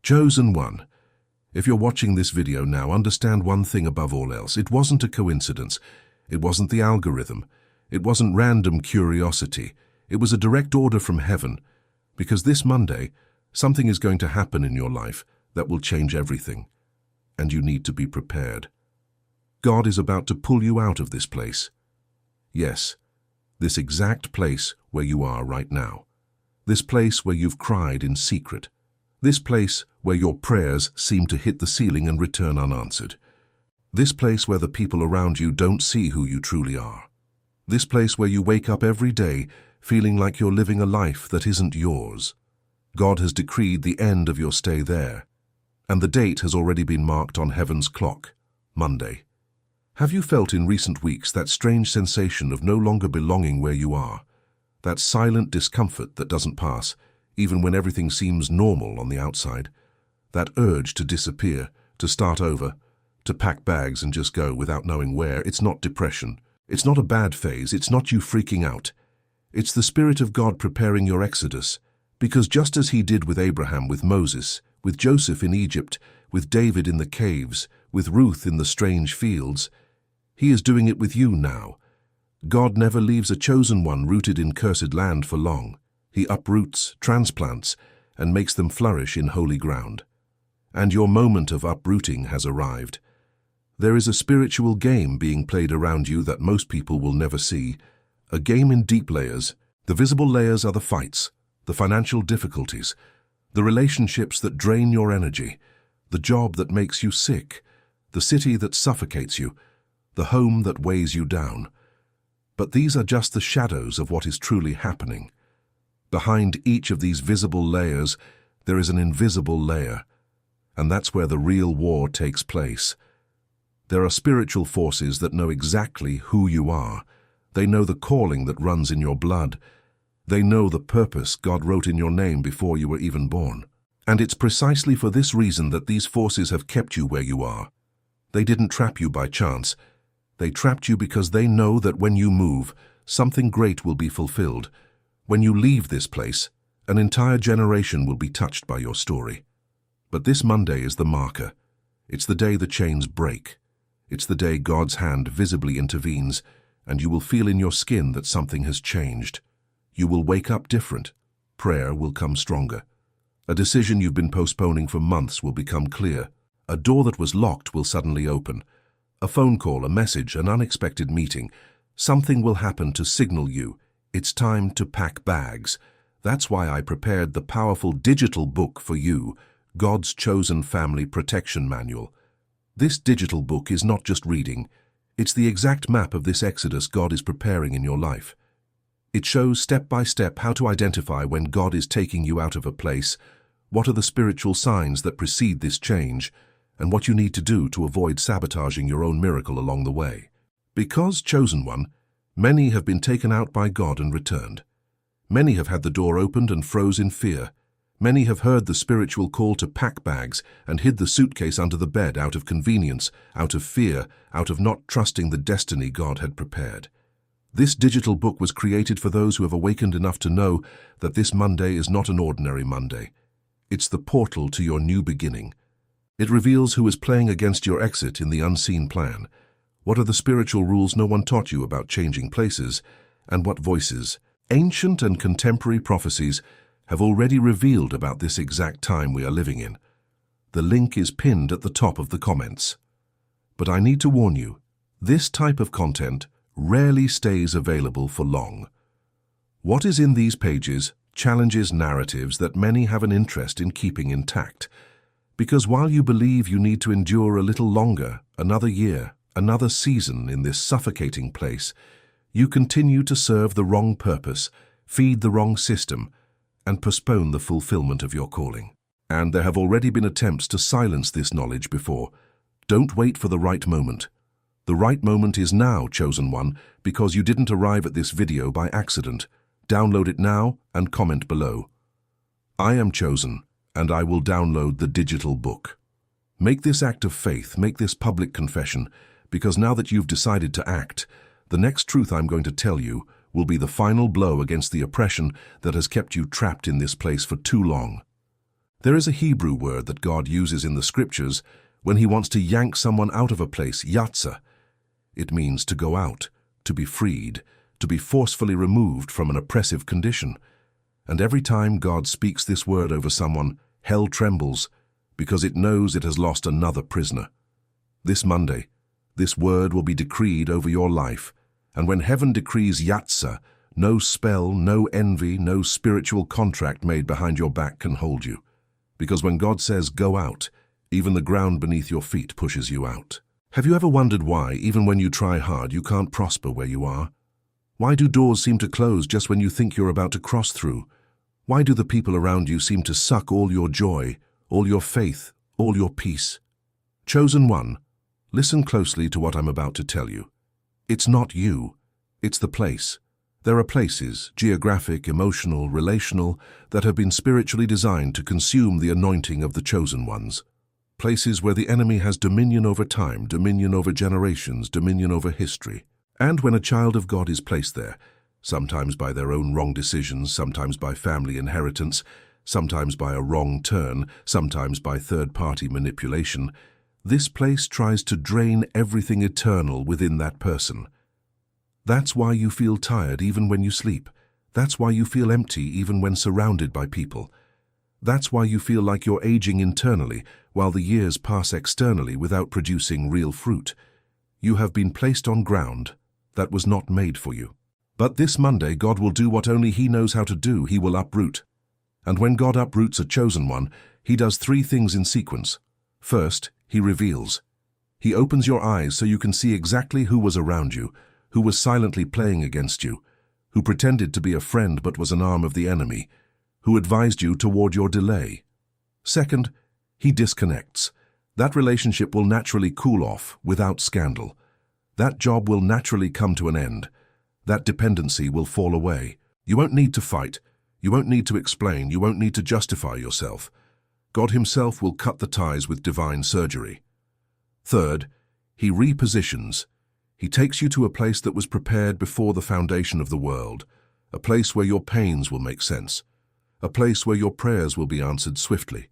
Chosen one. If you're watching this video now, understand one thing above all else. It wasn't a coincidence. It wasn't the algorithm. It wasn't random curiosity. It was a direct order from heaven. Because this Monday, something is going to happen in your life that will change everything. And you need to be prepared. God is about to pull you out of this place. Yes, this exact place where you are right now. This place where you've cried in secret. This place where your prayers seem to hit the ceiling and return unanswered. This place where the people around you don't see who you truly are. This place where you wake up every day feeling like you're living a life that isn't yours. God has decreed the end of your stay there, and the date has already been marked on heaven's clock, Monday. Have you felt in recent weeks that strange sensation of no longer belonging where you are? That silent discomfort that doesn't pass, even when everything seems normal on the outside? That urge to disappear, to start over, to pack bags and just go without knowing where? It's not depression. It's not a bad phase. It's not you freaking out. It's the Spirit of God preparing your exodus. Because just as He did with Abraham, with Moses, with Joseph in Egypt, with David in the caves, with Ruth in the strange fields, He is doing it with you now. God never leaves a chosen one rooted in cursed land for long. He uproots, transplants, and makes them flourish in holy ground. And your moment of uprooting has arrived. There is a spiritual game being played around you that most people will never see. A game in deep layers. The visible layers are the fights, the financial difficulties, the relationships that drain your energy, the job that makes you sick, the city that suffocates you, the home that weighs you down. But these are just the shadows of what is truly happening. Behind each of these visible layers, there is an invisible layer, and that's where the real war takes place. There are spiritual forces that know exactly who you are. They know the calling that runs in your blood. They know the purpose God wrote in your name before you were even born. And it's precisely for this reason that these forces have kept you where you are. They didn't trap you by chance. They trapped you because they know that when you move, something great will be fulfilled. When you leave this place, an entire generation will be touched by your story. But this Monday is the marker. It's the day the chains break. It's the day God's hand visibly intervenes, and you will feel in your skin that something has changed. You will wake up different. Prayer will come stronger. A decision you've been postponing for months will become clear. A door that was locked will suddenly open. A phone call, a message, an unexpected meeting. Something will happen to signal you. It's time to pack bags. That's why I prepared the powerful digital book for you, God's Chosen Family Protection Manual. This digital book is not just reading. It's the exact map of this exodus God is preparing in your life. It shows step by step how to identify when God is taking you out of a place, what are the spiritual signs that precede this change, and what you need to do to avoid sabotaging your own miracle along the way. Because, chosen one, many have been taken out by God and returned. Many have had the door opened and froze in fear. Many have heard the spiritual call to pack bags and hid the suitcase under the bed out of convenience, out of fear, out of not trusting the destiny God had prepared. This digital book was created for those who have awakened enough to know that this Monday is not an ordinary Monday. It's the portal to your new beginning. It reveals who is playing against your exit in the unseen plan. What are the spiritual rules no one taught you about changing places, and what voices, ancient and contemporary prophecies, have already revealed about this exact time we are living in. The link is pinned at the top of the comments. But I need to warn you, this type of content rarely stays available for long. What is in these pages challenges narratives that many have an interest in keeping intact. Because while you believe you need to endure a little longer, another year, another season in this suffocating place, you continue to serve the wrong purpose, feed the wrong system, and postpone the fulfillment of your calling. And there have already been attempts to silence this knowledge before. Don't wait for the right moment. The right moment is now, chosen one, because you didn't arrive at this video by accident. Download it now and comment below. I am chosen, and I will download the digital book. Make this act of faith, make this public confession, because now that you've decided to act, the next truth I'm going to tell you will be the final blow against the oppression that has kept you trapped in this place for too long. There is a Hebrew word that God uses in the scriptures when he wants to yank someone out of a place, yatsa. It means to go out, to be freed, to be forcefully removed from an oppressive condition. And every time God speaks this word over someone, hell trembles because it knows it has lost another prisoner. This Monday, this word will be decreed over your life, and when heaven decrees yatsa, no spell, no envy, no spiritual contract made behind your back can hold you. Because when God says go out, even the ground beneath your feet pushes you out. Have you ever wondered why, even when you try hard, you can't prosper where you are? Why do doors seem to close just when you think you're about to cross through? Why do the people around you seem to suck all your joy, all your faith, all your peace? Chosen one, listen closely to what I'm about to tell you. It's not you, it's the place. There are places, geographic, emotional, relational, that have been spiritually designed to consume the anointing of the chosen ones. Places where the enemy has dominion over time, dominion over generations, dominion over history. And when a child of God is placed there, sometimes by their own wrong decisions, sometimes by family inheritance, sometimes by a wrong turn, sometimes by third-party manipulation, this place tries to drain everything eternal within that person. That's why you feel tired even when you sleep. That's why you feel empty even when surrounded by people. That's why you feel like you're aging internally while the years pass externally without producing real fruit. You have been placed on ground that was not made for you. But this Monday, God will do what only He knows how to do. He will uproot. And when God uproots a chosen one, He does three things in sequence. First, He reveals. He opens your eyes so you can see exactly who was around you, who was silently playing against you, who pretended to be a friend but was an arm of the enemy, who advised you toward your delay. Second, He disconnects. That relationship will naturally cool off without scandal. That job will naturally come to an end. That dependency will fall away. You won't need to fight. You won't need to explain. You won't need to justify yourself. God Himself will cut the ties with divine surgery. Third, He repositions. He takes you to a place that was prepared before the foundation of the world, a place where your pains will make sense, a place where your prayers will be answered swiftly,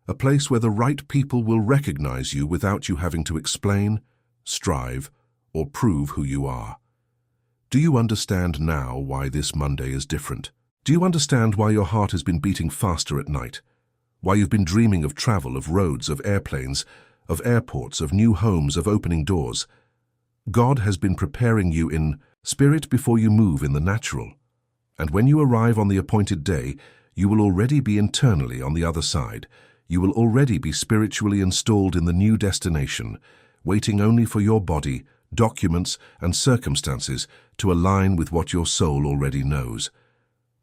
a place where the right people will recognize you without you having to explain, strive, or prove who you are. Do you understand now why this Monday is different? Do you understand why your heart has been beating faster at night? Why you've been dreaming of travel, of roads, of airplanes, of airports, of new homes, of opening doors? God has been preparing you in spirit before you move in the natural. And when you arrive on the appointed day, you will already be internally on the other side. You will already be spiritually installed in the new destination, waiting only for your body, documents, and circumstances to align with what your soul already knows.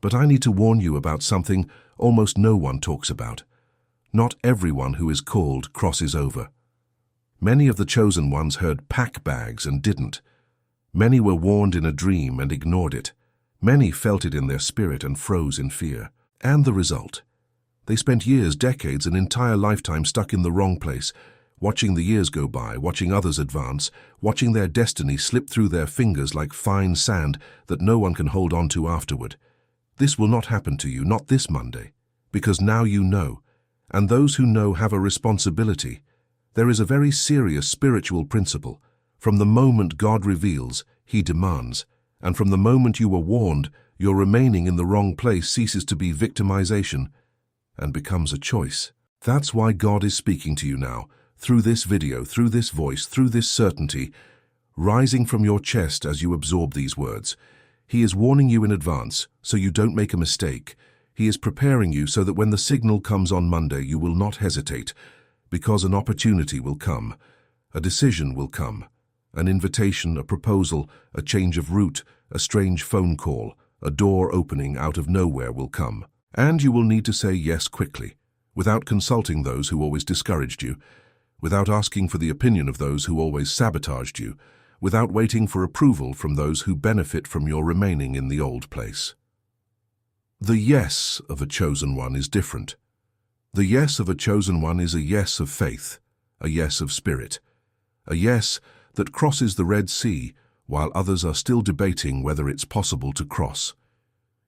But I need to warn you about something almost no one talks about. Not everyone who is called crosses over. Many of the chosen ones heard pack bags and didn't. Many were warned in a dream and ignored it. Many felt it in their spirit and froze in fear. And the result? They spent years, decades, an entire lifetime stuck in the wrong place, watching the years go by, watching others advance, watching their destiny slip through their fingers like fine sand that no one can hold on to afterward. This will not happen to you, not this Monday, because now you know, and those who know have a responsibility. There is a very serious spiritual principle. From the moment God reveals, He demands. And from the moment you were warned, your remaining in the wrong place ceases to be victimization and becomes a choice. That's why God is speaking to you now, through this video, through this voice, through this certainty, rising from your chest as you absorb these words. He is warning you in advance, so you don't make a mistake. He is preparing you so that when the signal comes on Monday, you will not hesitate, because an opportunity will come, a decision will come, an invitation, a proposal, a change of route, a strange phone call, a door opening out of nowhere will come. And you will need to say yes quickly, without consulting those who always discouraged you, without asking for the opinion of those who always sabotaged you, without waiting for approval from those who benefit from your remaining in the old place. The yes of a chosen one is different. The yes of a chosen one is a yes of faith, a yes of spirit, a yes that crosses the Red Sea while others are still debating whether it's possible to cross.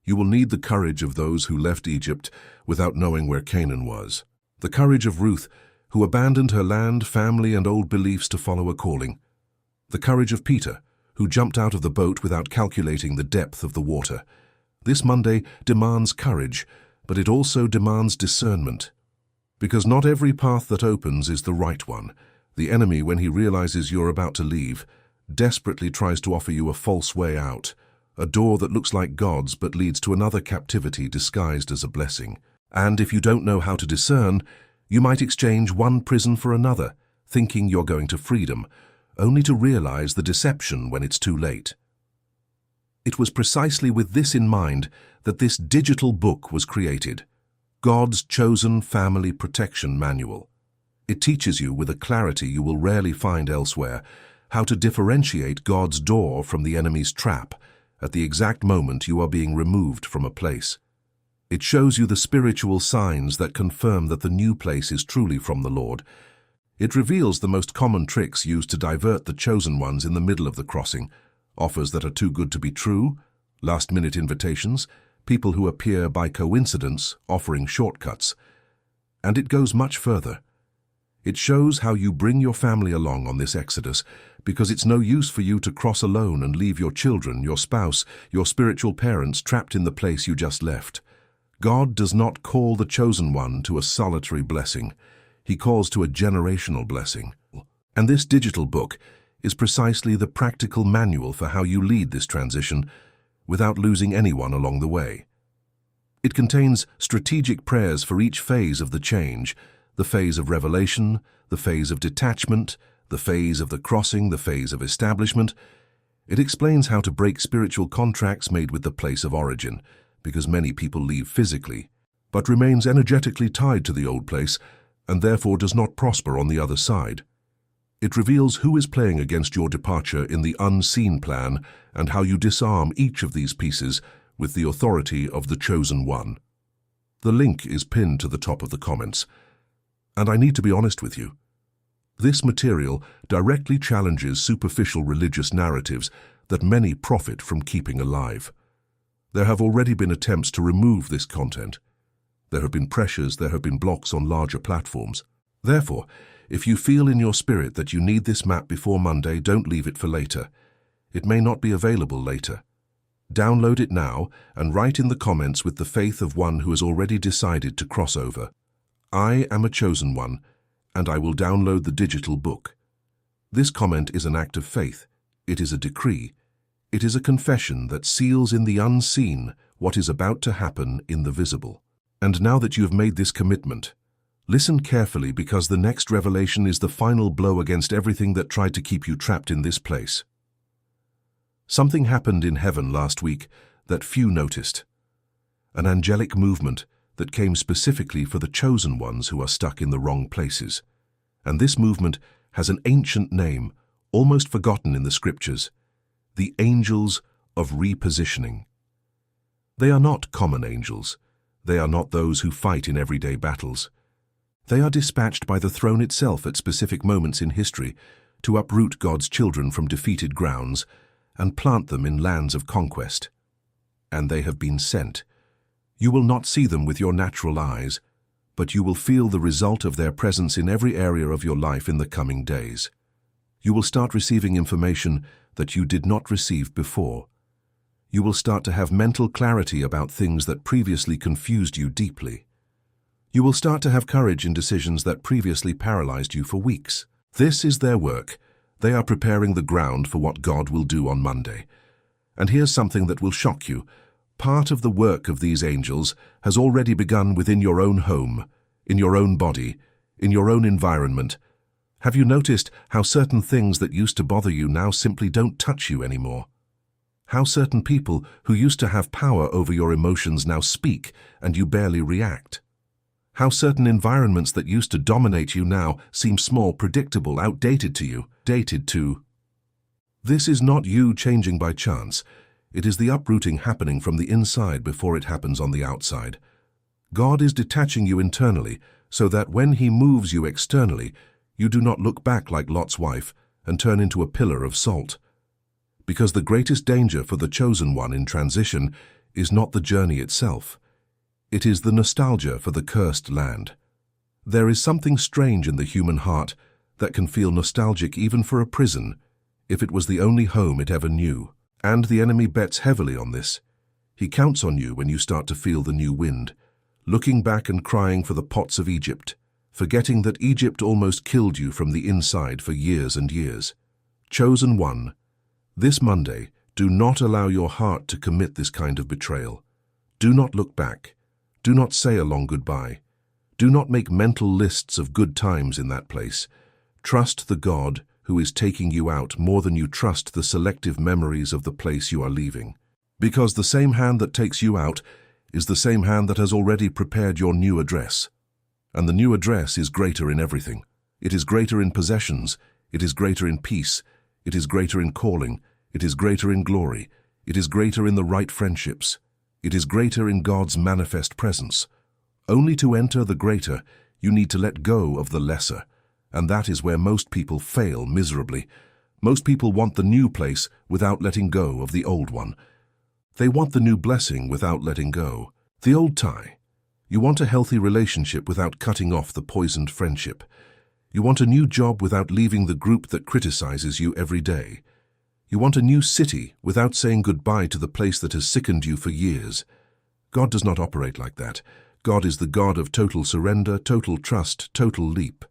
You will need the courage of those who left Egypt without knowing where Canaan was. The courage of Ruth, who abandoned her land, family, and old beliefs to follow a calling. The courage of Peter, who jumped out of the boat without calculating the depth of the water. This Monday demands courage, but it also demands discernment. Because not every path that opens is the right one. The enemy, when he realizes you're about to leave, desperately tries to offer you a false way out, a door that looks like God's but leads to another captivity disguised as a blessing. And if you don't know how to discern, you might exchange one prison for another, thinking you're going to freedom, only to realize the deception when it's too late. It was precisely with this in mind that this digital book was created, God's Chosen Family Protection Manual. It teaches you with a clarity you will rarely find elsewhere how to differentiate God's door from the enemy's trap at the exact moment you are being removed from a place. It shows you the spiritual signs that confirm that the new place is truly from the Lord. It reveals the most common tricks used to divert the chosen ones in the middle of the crossing, offers that are too good to be true, last-minute invitations, people who appear by coincidence offering shortcuts. And it goes much further. It shows how you bring your family along on this exodus, because it's no use for you to cross alone and leave your children, your spouse, your spiritual parents trapped in the place you just left. God does not call the chosen one to a solitary blessing. He calls to a generational blessing. And this digital book is precisely the practical manual for how you lead this transition without losing anyone along the way. It contains strategic prayers for each phase of the change, the phase of revelation, the phase of detachment, the phase of the crossing, the phase of establishment. It explains how to break spiritual contracts made with the place of origin, because many people leave physically, but remains energetically tied to the old place and therefore does not prosper on the other side. It reveals who is playing against your departure in the unseen plan and how you disarm each of these pieces with the authority of the chosen one. The link is pinned to the top of the comments. And I need to be honest with you. This material directly challenges superficial religious narratives that many profit from keeping alive. There have already been attempts to remove this content. There have been pressures, there have been blocks on larger platforms. Therefore, if you feel in your spirit that you need this map before Monday, don't leave it for later. It may not be available later. Download it now and write in the comments with the faith of one who has already decided to cross over. I am a chosen one, and I will download the digital book. This comment is an act of faith. It is a decree. It is a confession that seals in the unseen what is about to happen in the visible. And now that you have made this commitment, listen carefully, because the next revelation is the final blow against everything that tried to keep you trapped in this place. Something happened in heaven last week that few noticed. An angelic movement that came specifically for the chosen ones who are stuck in the wrong places. And this movement has an ancient name, almost forgotten in the scriptures: the angels of repositioning. They are not common angels. They are not those who fight in everyday battles. They are dispatched by the throne itself at specific moments in history to uproot God's children from defeated grounds and plant them in lands of conquest. And they have been sent. You will not see them with your natural eyes, but you will feel the result of their presence in every area of your life in the coming days. You will start receiving information that you did not receive before. You will start to have mental clarity about things that previously confused you deeply. You will start to have courage in decisions that previously paralyzed you for weeks. This is their work. They are preparing the ground for what God will do on Monday. And here's something that will shock you. Part of the work of these angels has already begun within your own home, in your own body, in your own environment. Have you noticed how certain things that used to bother you now simply don't touch you anymore? How certain people who used to have power over your emotions now speak and you barely react? How certain environments that used to dominate you now seem small, predictable, outdated to you, dated to. This is not you changing by chance. It is the uprooting happening from the inside before it happens on the outside. God is detaching you internally so that when He moves you externally, you do not look back like Lot's wife and turn into a pillar of salt. Because the greatest danger for the chosen one in transition is not the journey itself. It is the nostalgia for the cursed land. There is something strange in the human heart that can feel nostalgic even for a prison, if it was the only home it ever knew. And the enemy bets heavily on this. He counts on you when you start to feel the new wind, looking back and crying for the pots of Egypt, forgetting that Egypt almost killed you from the inside for years and years. Chosen one, this Monday, do not allow your heart to commit this kind of betrayal. Do not look back. Do not say a long goodbye. Do not make mental lists of good times in that place. Trust the God who is taking you out more than you trust the selective memories of the place you are leaving. Because the same hand that takes you out is the same hand that has already prepared your new address. And the new address is greater in everything. It is greater in possessions. It is greater in peace. It is greater in calling. It is greater in glory. It is greater in the right friendships. It is greater in God's manifest presence. Only to enter the greater, you need to let go of the lesser. And that is where most people fail miserably. Most people want the new place without letting go of the old one. They want the new blessing without letting go. The old tie. You want a healthy relationship without cutting off the poisoned friendship. You want a new job without leaving the group that criticizes you every day. You want a new city without saying goodbye to the place that has sickened you for years. God does not operate like that. God is the God of total surrender, total trust, total leap.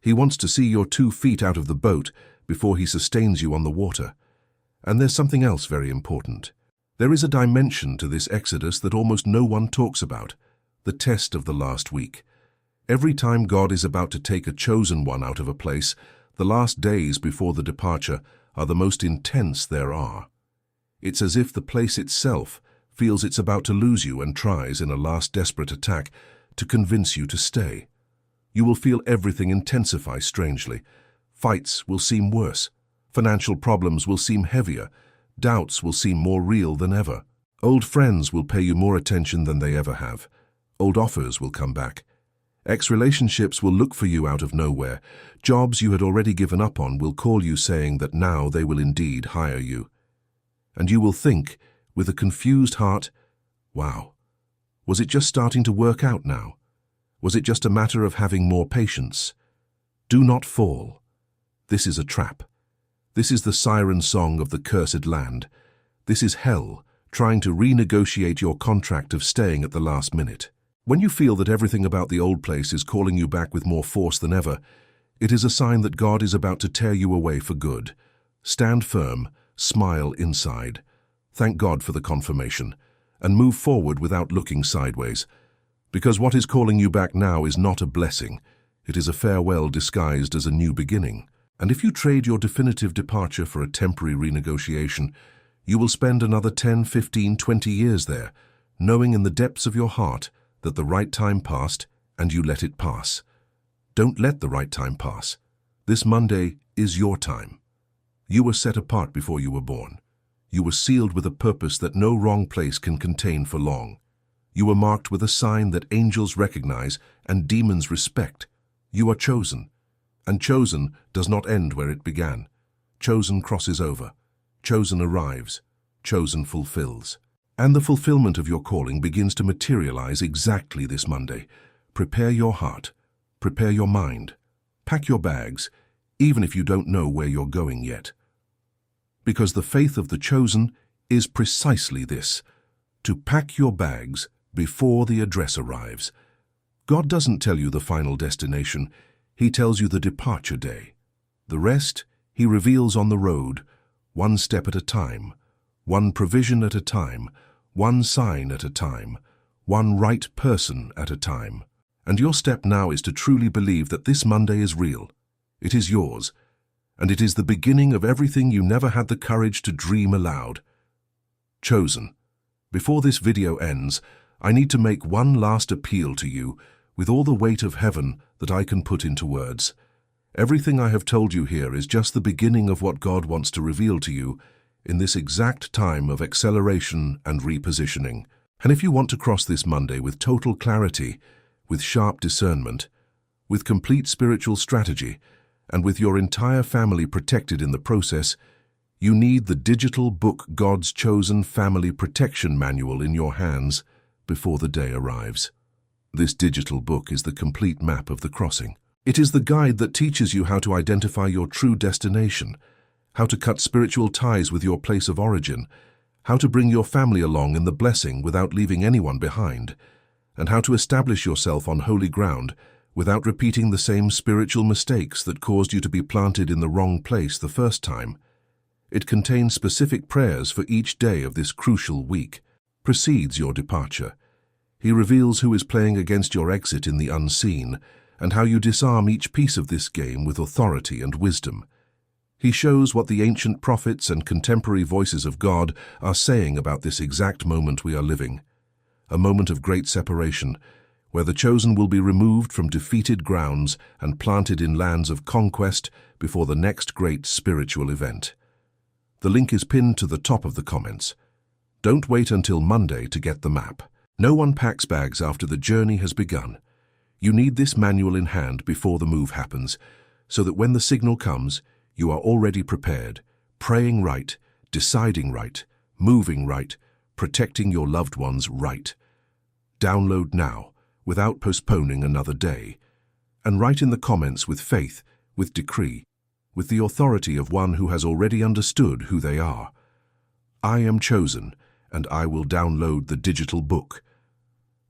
He wants to see your 2 feet out of the boat before he sustains you on the water. And there's something else very important. There is a dimension to this exodus that almost no one talks about, the test of the last week. Every time God is about to take a chosen one out of a place, the last days before the departure are the most intense there are. It's as if the place itself feels it's about to lose you and tries, in a last desperate attack, to convince you to stay. You will feel everything intensify strangely. Fights will seem worse. Financial problems will seem heavier. Doubts will seem more real than ever. Old friends will pay you more attention than they ever have. Old offers will come back. Ex-relationships will look for you out of nowhere. Jobs you had already given up on will call you saying that now they will indeed hire you. And you will think, with a confused heart, wow, was it just starting to work out now? Was it just a matter of having more patience? Do not fall. This is a trap. This is the siren song of the cursed land. This is hell, trying to renegotiate your contract of staying at the last minute. When you feel that everything about the old place is calling you back with more force than ever, it is a sign that God is about to tear you away for good. Stand firm, smile inside. Thank God for the confirmation, and move forward without looking sideways. Because what is calling you back now is not a blessing. It is a farewell disguised as a new beginning. And if you trade your definitive departure for a temporary renegotiation, you will spend another 10, 15, 20 years there, knowing in the depths of your heart that the right time passed and you let it pass. Don't let the right time pass. This Monday is your time. You were set apart before you were born. You were sealed with a purpose that no wrong place can contain for long. You were marked with a sign that angels recognize and demons respect. You are chosen. And chosen does not end where it began. Chosen crosses over. Chosen arrives. Chosen fulfills. And the fulfillment of your calling begins to materialize exactly this Monday. Prepare your heart. Prepare your mind. Pack your bags, even if you don't know where you're going yet. Because the faith of the chosen is precisely this, to pack your bags before the address arrives. God doesn't tell you the final destination. He tells you the departure day. The rest, he reveals on the road, one step at a time, one provision at a time, one sign at a time, one right person at a time. And your step now is to truly believe that this Monday is real. It is yours, and it is the beginning of everything you never had the courage to dream aloud. Chosen. Before this video ends, I need to make one last appeal to you with all the weight of heaven that I can put into words. Everything I have told you here is just the beginning of what God wants to reveal to you in this exact time of acceleration and repositioning. And if you want to cross this Monday with total clarity, with sharp discernment, with complete spiritual strategy, and with your entire family protected in the process, you need the digital book God's Chosen Family Protection Manual in your hands before the day arrives. This digital book is the complete map of the crossing. It is the guide that teaches you how to identify your true destination, how to cut spiritual ties with your place of origin, how to bring your family along in the blessing without leaving anyone behind, and how to establish yourself on holy ground without repeating the same spiritual mistakes that caused you to be planted in the wrong place the first time. It contains specific prayers for each day of this crucial week, precedes your departure. He reveals who is playing against your exit in the unseen, and how you disarm each piece of this game with authority and wisdom. He shows what the ancient prophets and contemporary voices of God are saying about this exact moment we are living, a moment of great separation, where the chosen will be removed from defeated grounds and planted in lands of conquest before the next great spiritual event. The link is pinned to the top of the comments. Don't wait until Monday to get the map. No one packs bags after the journey has begun. You need this manual in hand before the move happens, so that when the signal comes, you are already prepared, praying right, deciding right, moving right, protecting your loved ones right. Download now, without postponing another day, and write in the comments with faith, with decree, with the authority of one who has already understood who they are. I am chosen, and I will download the digital book.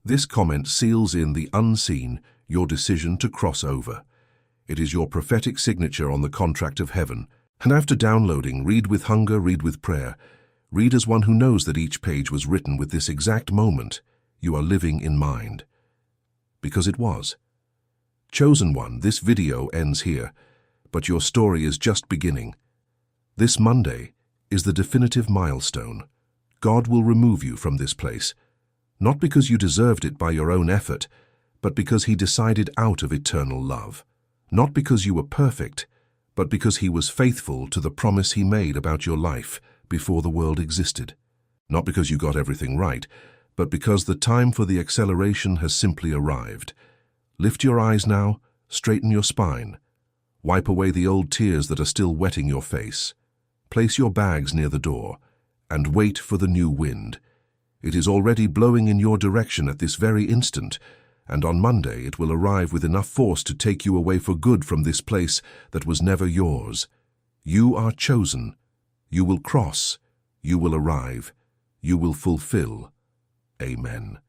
This comment seals in the unseen your decision to cross over. It is your prophetic signature on the contract of heaven. And after downloading, read with hunger, read with prayer. Read as one who knows that each page was written with this exact moment you are living in mind. Because it was. Chosen one, this video ends here, but your story is just beginning. This Monday is the definitive milestone. God will remove you from this place, not because you deserved it by your own effort, but because He decided out of eternal love. Not because you were perfect, but because He was faithful to the promise He made about your life before the world existed. Not because you got everything right, but because the time for the acceleration has simply arrived. Lift your eyes now, straighten your spine. Wipe away the old tears that are still wetting your face. Place your bags near the door, and wait for the new wind. It is already blowing in your direction at this very instant, and on Monday it will arrive with enough force to take you away for good from this place that was never yours. You are chosen. You will cross. You will arrive. You will fulfill. Amen.